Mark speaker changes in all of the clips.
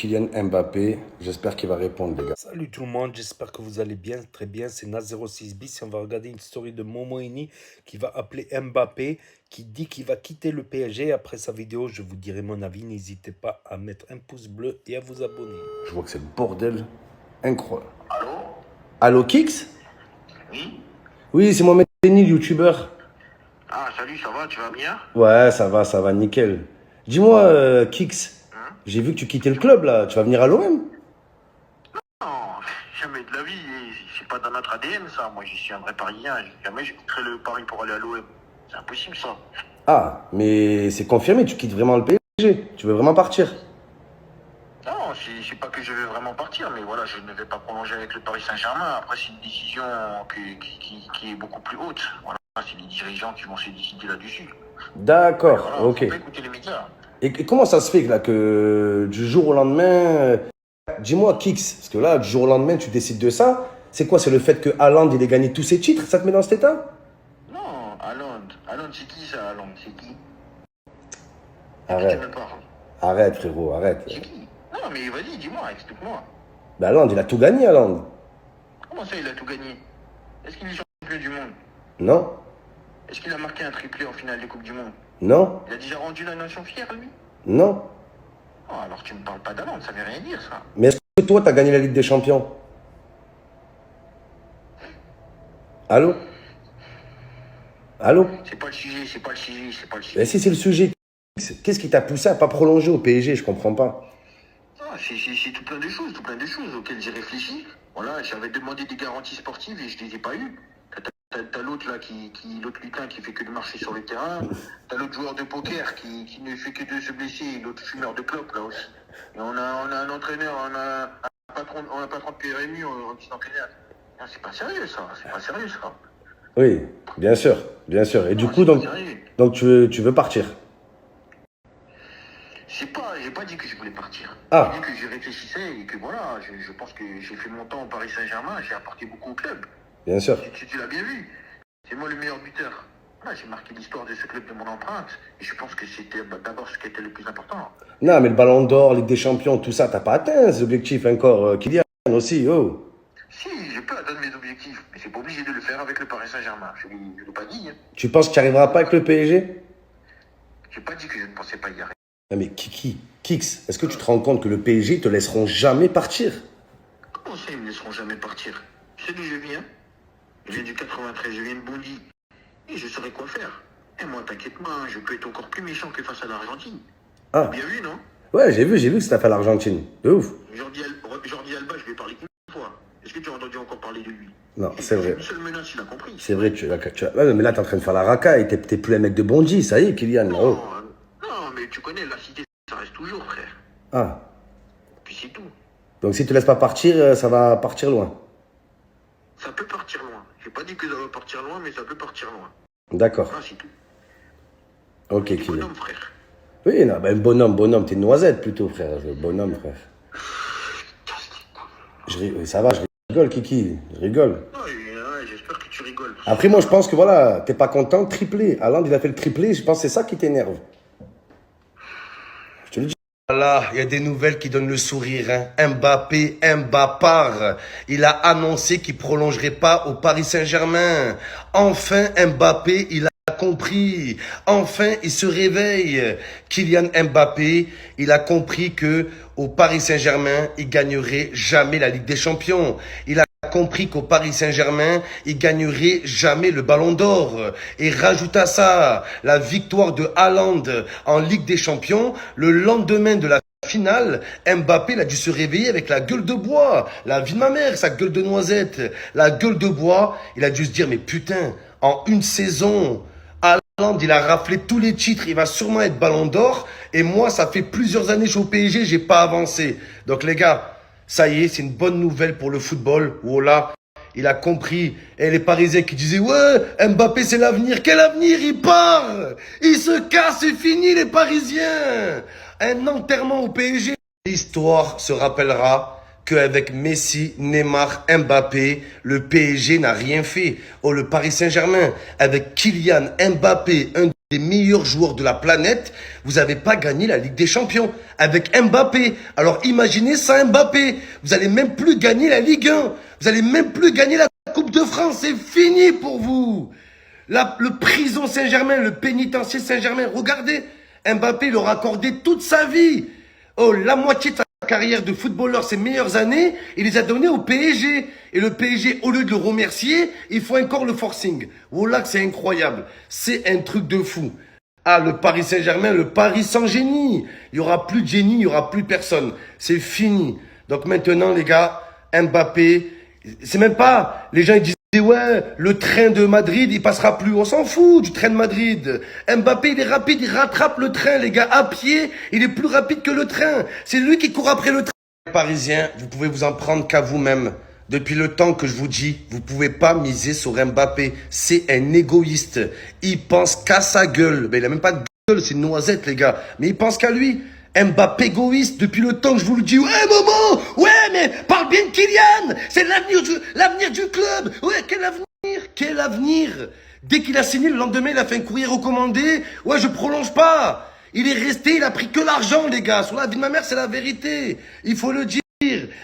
Speaker 1: Kylian Mbappé. J'espère qu'il va répondre, les gars.
Speaker 2: Salut tout le monde, j'espère que vous allez bien, très bien. C'est Na06 bis et on va regarder une story de Momoini qui va appeler Mbappé, qui dit qu'il va quitter le PSG. Après sa vidéo, je vous dirai mon avis. N'hésitez pas à mettre un pouce bleu et à vous abonner.
Speaker 1: Je vois que c'est le bordel. Incroyable.
Speaker 3: Allô?
Speaker 1: Allô, Kix?
Speaker 3: Oui?
Speaker 1: Oui, c'est Mohamed Denis, youtubeur.
Speaker 3: Ah, salut, ça va, tu vas bien?
Speaker 1: Ouais, ça va, nickel. Dis-moi, Kix,
Speaker 3: Hein?
Speaker 1: j'ai vu que tu quittais le club, là. Tu vas venir à l'OM?
Speaker 3: Non, jamais de la vie, c'est pas dans notre ADN ça. Moi, je suis un vrai Parisien, jamais je quitterai le Paris pour aller à l'OM. C'est impossible ça.
Speaker 1: Ah, mais c'est confirmé, tu quittes vraiment le PSG. Tu veux vraiment partir?
Speaker 3: Non, c'est pas que je vais vraiment partir, mais voilà, je ne vais pas prolonger avec le Paris Saint-Germain. Après, c'est une décision qui est beaucoup plus haute. Voilà, c'est les dirigeants qui vont se décider là-dessus.
Speaker 1: D'accord,
Speaker 3: Voilà,
Speaker 1: ok.
Speaker 3: faut pas écouter les médias.
Speaker 1: Et comment ça se fait, là, que du jour au lendemain... Dis-moi, Kix, parce que là, du jour au lendemain, tu décides de ça. C'est quoi? C'est le fait que Haaland, il ait gagné tous ses titres? Ça te met dans cet état?
Speaker 3: Non, Haaland, c'est qui ça, Haaland? C'est qui?
Speaker 1: Arrête,
Speaker 3: Tu me parles.
Speaker 1: arrête, frérot, arrête.
Speaker 3: C'est qui? Non, mais vas-y, dis-moi, explique-moi.
Speaker 1: Bah, Haaland, il a tout gagné, Haaland.
Speaker 3: Comment ça, il a tout gagné? Est-ce qu'il est champion du monde?
Speaker 1: Non?
Speaker 3: Est-ce qu'il a marqué un triplé en finale des Coupes du Monde?
Speaker 1: Non?
Speaker 3: Il a déjà rendu la nation fière, lui?
Speaker 1: Non?
Speaker 3: Oh, alors tu me parles pas d'Haaland, ça veut rien dire, ça.
Speaker 1: Mais est-ce que toi, t'as gagné la Ligue des Champions? Allô? Allô?
Speaker 3: C'est pas le sujet, c'est pas le sujet, c'est pas le
Speaker 1: Mais
Speaker 3: sujet.
Speaker 1: si c'est le sujet, qu'est-ce qui t'a poussé à pas prolonger au PSG? Je comprends pas.
Speaker 3: Ah, c'est tout plein de choses auxquelles j'ai réfléchi. Voilà, j'avais demandé des garanties sportives et je les ai pas eues. T'as l'autre là, l'autre lutin qui fait que de marcher sur le terrain. T'as l'autre joueur de poker qui ne fait que de se blesser. L'autre fumeur de clope là aussi. Et on a un entraîneur, on a un patron de PRMU en petit entraîneur. Ah, c'est pas sérieux ça, c'est pas sérieux ça.
Speaker 1: Oui, bien sûr, bien sûr. Et du
Speaker 3: Non,
Speaker 1: coup,
Speaker 3: c'est pas
Speaker 1: donc,
Speaker 3: sérieux.
Speaker 1: donc tu veux partir?
Speaker 3: J'ai pas dit que je voulais partir.
Speaker 1: Ah.
Speaker 3: J'ai dit que j'y réfléchissais et que voilà, je pense que j'ai fait mon temps au Paris Saint-Germain, j'ai apporté beaucoup au club.
Speaker 1: Bien sûr.
Speaker 3: Tu l'as bien vu. C'est moi le meilleur buteur. Voilà, j'ai marqué l'histoire de ce club de mon empreinte. Et je pense que c'était d'abord ce qui était le plus important.
Speaker 1: Non, mais le Ballon d'Or, Ligue des Champions, tout ça, t'as pas atteint ces objectifs encore. Kylian aussi, oh.
Speaker 3: Si, je peux atteindre mes objectifs, mais c'est pas obligé de le faire avec le Paris Saint-Germain. Je ne l'ai pas dit. Hein.
Speaker 1: Tu penses que tu n'y arriveras pas avec le PSG?
Speaker 3: J'ai pas dit que je ne pensais pas y arriver.
Speaker 1: Non, mais Kix, est-ce que tu te rends compte que le PSG te laisseront jamais partir?
Speaker 3: Comment ça, ils me laisseront jamais partir? Tu sais d'où je viens? Je viens du 93, je viens de Bondy. Et je saurais quoi faire. Et moi, t'inquiète pas, je peux être encore plus méchant que face à l'Argentine.
Speaker 1: Ah.
Speaker 3: Bien vu, non?
Speaker 1: Ouais, j'ai vu que c'était fait à l'Argentine. De ouf.
Speaker 3: Jordi Alba, je vais parler qu'une fois. Est-ce que tu as entendu encore parler de lui?
Speaker 1: Non, c'est vrai.
Speaker 3: Une seule menace, il a compris.
Speaker 1: C'est vrai, ouais, mais là, t'es en train de faire la racaille. T'es plus un mec de Bondy, ça y est, Kylian.
Speaker 3: Non,
Speaker 1: Oh.
Speaker 3: non, mais tu connais, la cité, ça reste toujours, frère.
Speaker 1: Ah.
Speaker 3: Puis c'est tout.
Speaker 1: Donc si tu te laisses pas partir, ça va partir loin.
Speaker 3: Ça peut partir loin. J'ai pas dit que ça va partir loin, mais ça peut partir loin.
Speaker 1: D'accord.
Speaker 3: Ah, c'est tout.
Speaker 1: Ok,
Speaker 3: T'es
Speaker 1: Kylian.
Speaker 3: bonhomme, frère.
Speaker 1: Oui, non, ben bonhomme, t'es une noisette plutôt, frère. Bonhomme, frère. Ça va, je rigole, Kiki, je rigole.
Speaker 3: Ouais, j'espère que tu rigoles.
Speaker 1: Après, moi, je pense que voilà, t'es pas content, triplé. Haaland, il a fait le triplé, je pense que c'est ça qui t'énerve. Je te le dis. Voilà, il y a des nouvelles qui donnent le sourire. Hein. Mbappé, Mbappar. Il a annoncé qu'il prolongerait pas au Paris Saint-Germain. Enfin, Mbappé, il a compris. Enfin, il se réveille. Kylian Mbappé, il a compris que au Paris Saint-Germain, il gagnerait jamais la Ligue des Champions. Il a compris qu'au Paris Saint-Germain, il gagnerait jamais le Ballon d'Or. Et rajoute à ça la victoire de Haaland en Ligue des Champions. Le lendemain de la finale, Mbappé il a dû se réveiller avec la gueule de bois. La vie de ma mère, sa gueule de noisette. La gueule de bois, il a dû se dire, mais putain, en une saison, Haaland, il a raflé tous les titres, il va sûrement être Ballon d'Or. Et moi, ça fait plusieurs années que je suis au PSG, j'ai pas avancé. Donc les gars, ça y est, c'est une bonne nouvelle pour le football. Voilà, il a compris. Et les Parisiens qui disaient, ouais, Mbappé c'est l'avenir. Quel avenir? Il part. Il se casse, c'est fini les Parisiens. Un enterrement au PSG. L'histoire se rappellera qu'avec Messi, Neymar, Mbappé, le PSG n'a rien fait. Oh, le Paris Saint-Germain, avec Kylian Mbappé, un des meilleurs joueurs de la planète, vous n'avez pas gagné la Ligue des Champions avec Mbappé. Alors imaginez ça, Mbappé. Vous allez même plus gagner la Ligue 1. Vous allez même plus gagner la Coupe de France. C'est fini pour vous. Le prison Saint-Germain, le pénitencier Saint-Germain, regardez, Mbappé leur a accordé toute sa vie. Oh, la moitié de sa carrière de footballeur, ses meilleures années, il les a données au PSG. Et le PSG, au lieu de le remercier, il faut encore le forcing. Oh là, c'est incroyable. C'est un truc de fou. Ah, le Paris Saint-Germain, le Paris sans génie. Il y aura plus de génie, il y aura plus personne. C'est fini. Donc maintenant, les gars, Mbappé, c'est même pas, les gens ils disent, ouais, le train de Madrid, il passera plus. On s'en fout du train de Madrid. Mbappé, il est rapide, il rattrape le train, les gars. À pied, il est plus rapide que le train. C'est lui qui court après le train. Parisiens, vous pouvez vous en prendre qu'à vous-même. Depuis le temps que je vous dis, vous pouvez pas miser sur Mbappé. C'est un égoïste. Il pense qu'à sa gueule. Ben, il a même pas de gueule, c'est une noisette, les gars. Mais il pense qu'à lui. Mbappé égoïste, depuis le temps que je vous le dis. Ouais, Momo! Ouais, mais parle bien de Kylian! C'est l'avenir du club! Ouais, quel avenir? Quel avenir? Dès qu'il a signé, le lendemain, il a fait un courrier recommandé. Ouais, je prolonge pas! Il est resté, il a pris que l'argent, les gars. Sur la vie de ma mère, c'est la vérité. Il faut le dire.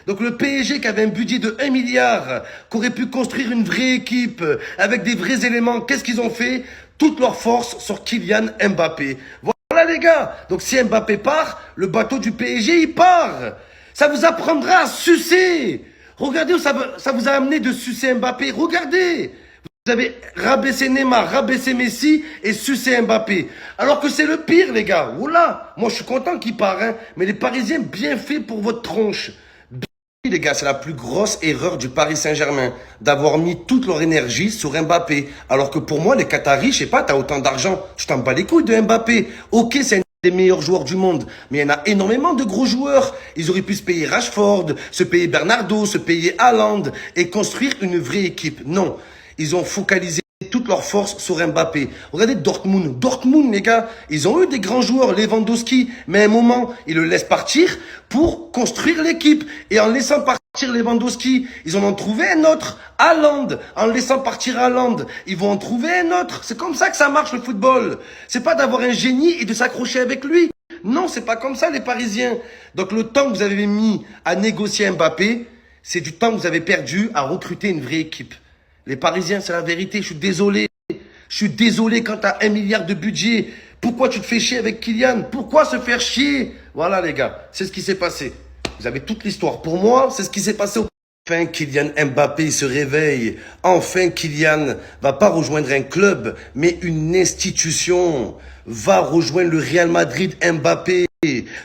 Speaker 1: Donc le PSG qui avait un budget de 1 milliard, qui aurait pu construire une vraie équipe avec des vrais éléments, qu'est-ce qu'ils ont fait? Toute leur force sur Kylian Mbappé. Voilà les gars. Donc si Mbappé part, le bateau du PSG il part. Ça vous apprendra à sucer. Regardez où ça vous a amené de sucer Mbappé. Regardez. Vous avez rabaissé Neymar, rabaissé Messi et sucé Mbappé. Alors que c'est le pire les gars. Oula. Moi je suis content qu'il part. Hein. Mais les Parisiens bien fait pour votre tronche. Les gars, c'est la plus grosse erreur du Paris Saint-Germain d'avoir mis toute leur énergie sur Mbappé. Alors que pour moi, les Qataris, je sais pas, t'as autant d'argent, tu t'en bats les couilles de Mbappé. Ok, c'est un des meilleurs joueurs du monde, mais il y en a énormément de gros joueurs. Ils auraient pu se payer Rashford, se payer Bernardo, se payer Haaland et construire une vraie équipe. Non, ils ont focalisé toute leur force sur Mbappé. Regardez Dortmund. Dortmund, les gars, ils ont eu des grands joueurs, Lewandowski, mais à un moment, ils le laissent partir pour construire l'équipe. Et en laissant partir Lewandowski, ils en ont trouvé un autre, Haaland. En laissant partir Haaland, ils vont en trouver un autre. C'est comme ça que ça marche le football. C'est pas d'avoir un génie et de s'accrocher avec lui. Non, c'est pas comme ça les Parisiens. Donc le temps que vous avez mis à négocier Mbappé, c'est du temps que vous avez perdu à recruter une vraie équipe. Les Parisiens, c'est la vérité, je suis désolé. Je suis désolé quand t'as 1 milliard de budget. Pourquoi tu te fais chier avec Kylian? Pourquoi se faire chier? Voilà les gars, c'est ce qui s'est passé. Vous avez toute l'histoire. Pour moi, c'est ce qui s'est passé. Enfin, Kylian Mbappé il se réveille. Enfin, Kylian va pas rejoindre un club, mais une institution. Va rejoindre le Real Madrid Mbappé.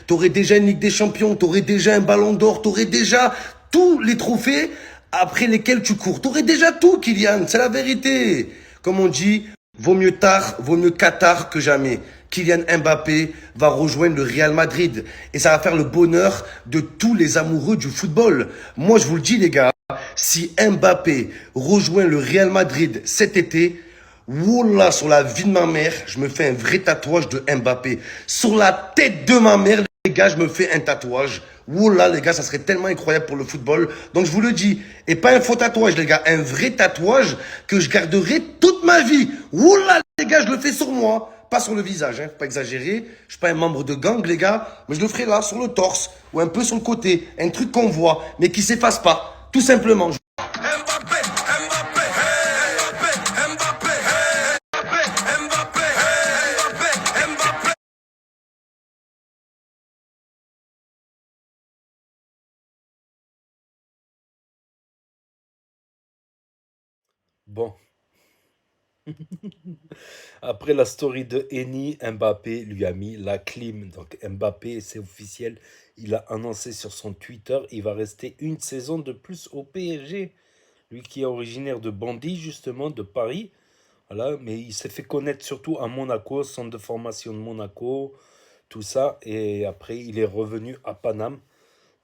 Speaker 1: T'aurais déjà une Ligue des Champions, t'aurais déjà un Ballon d'Or, t'aurais déjà tous les trophées après lesquels tu cours. T'aurais déjà tout, Kylian, c'est la vérité. Comme on dit, vaut mieux tard que jamais. Kylian Mbappé va rejoindre le Real Madrid. Et ça va faire le bonheur de tous les amoureux du football. Moi, je vous le dis, les gars, si Mbappé rejoint le Real Madrid cet été, wallah, sur la vie de ma mère, je me fais un vrai tatouage de Mbappé. Sur la tête de ma mère, les gars, je me fais un tatouage. Wallah, les gars, ça serait tellement incroyable pour le football. Donc, je vous le dis. Et pas un faux tatouage, les gars. Un vrai tatouage que je garderai toute ma vie. Wallah, les gars, je le fais sur moi. Pas sur le visage, hein. Faut pas exagérer. Je suis pas un membre de gang, les gars. Mais je le ferai là, sur le torse. Ou un peu sur le côté. Un truc qu'on voit. Mais qui s'efface pas. Tout simplement.
Speaker 2: Bon. Après la story de Eni, Mbappé lui a mis la clim. Donc Mbappé, c'est officiel. Il a annoncé sur son Twitter, il va rester une saison de plus au PSG. Lui qui est originaire de Bondy, justement, de Paris. Voilà, mais il s'est fait connaître surtout à Monaco, centre de formation de Monaco, tout ça. Et après, il est revenu à Paname.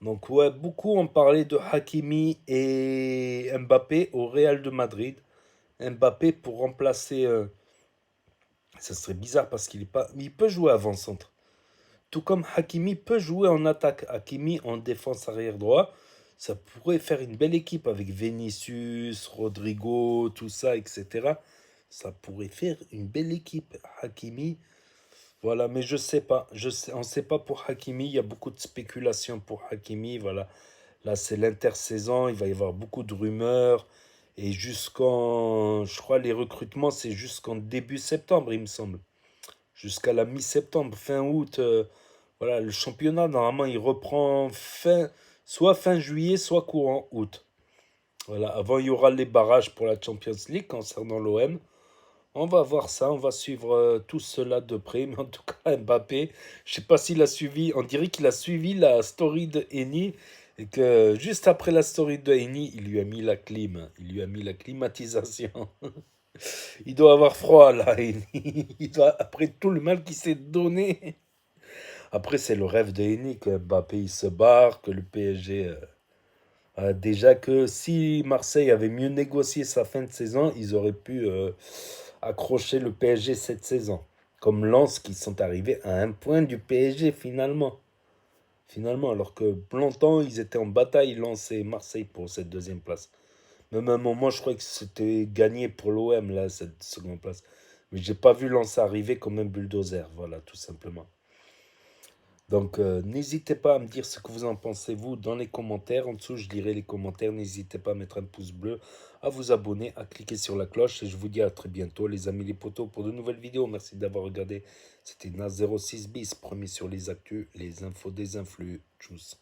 Speaker 2: Donc ouais, beaucoup ont parlé de Hakimi et Mbappé au Real de Madrid. Mbappé pour remplacer... ça serait bizarre parce qu'il est pas... Il peut jouer avant-centre. Tout comme Hakimi peut jouer en attaque. Hakimi en défense arrière droit. Ça pourrait faire une belle équipe avec Vinicius, Rodrigo, tout ça, etc. Ça pourrait faire une belle équipe. Hakimi, voilà, mais je sais pas. On ne sait pas pour Hakimi. Il y a beaucoup de spéculations pour Hakimi. Voilà. Là, c'est l'intersaison. Il va y avoir beaucoup de rumeurs. Et je crois, les recrutements, c'est jusqu'en début septembre, il me semble. Jusqu'à la mi-septembre, fin août. Voilà, le championnat, normalement, il reprend soit fin juillet, soit courant août. Voilà, avant, il y aura les barrages pour la Champions League concernant l'OM. On va voir ça, on va suivre tout cela de près. Mais en tout cas, Mbappé, je sais pas s'il a suivi, on dirait qu'il a suivi la story de Eni. Et que juste après la story de Eni, il lui a mis la clim. Il lui a mis la climatisation. Il doit avoir froid là, Eni. Après tout le mal qu'il s'est donné. Après, c'est le rêve de Eni que Mbappé il se barre, que le PSG. Déjà que si Marseille avait mieux négocié sa fin de saison, ils auraient pu accrocher le PSG cette saison. Comme Lens qui sont arrivés à un point du PSG finalement. Finalement, alors que longtemps ils étaient en bataille, Lens et Marseille pour cette deuxième place. Même à un moment, je croyais que c'était gagné pour l'OM, là, cette seconde place. Mais j'ai pas vu Lens arriver comme un bulldozer, voilà, tout simplement. Donc, n'hésitez pas à me dire ce que vous en pensez, vous, dans les commentaires. En dessous, je lirai les commentaires. N'hésitez pas à mettre un pouce bleu, à vous abonner, à cliquer sur la cloche. Et je vous dis à très bientôt, les amis, les potos, pour de nouvelles vidéos. Merci d'avoir regardé. C'était Nas 06 bis, premier sur les actus, les infos des influx. Tchuss.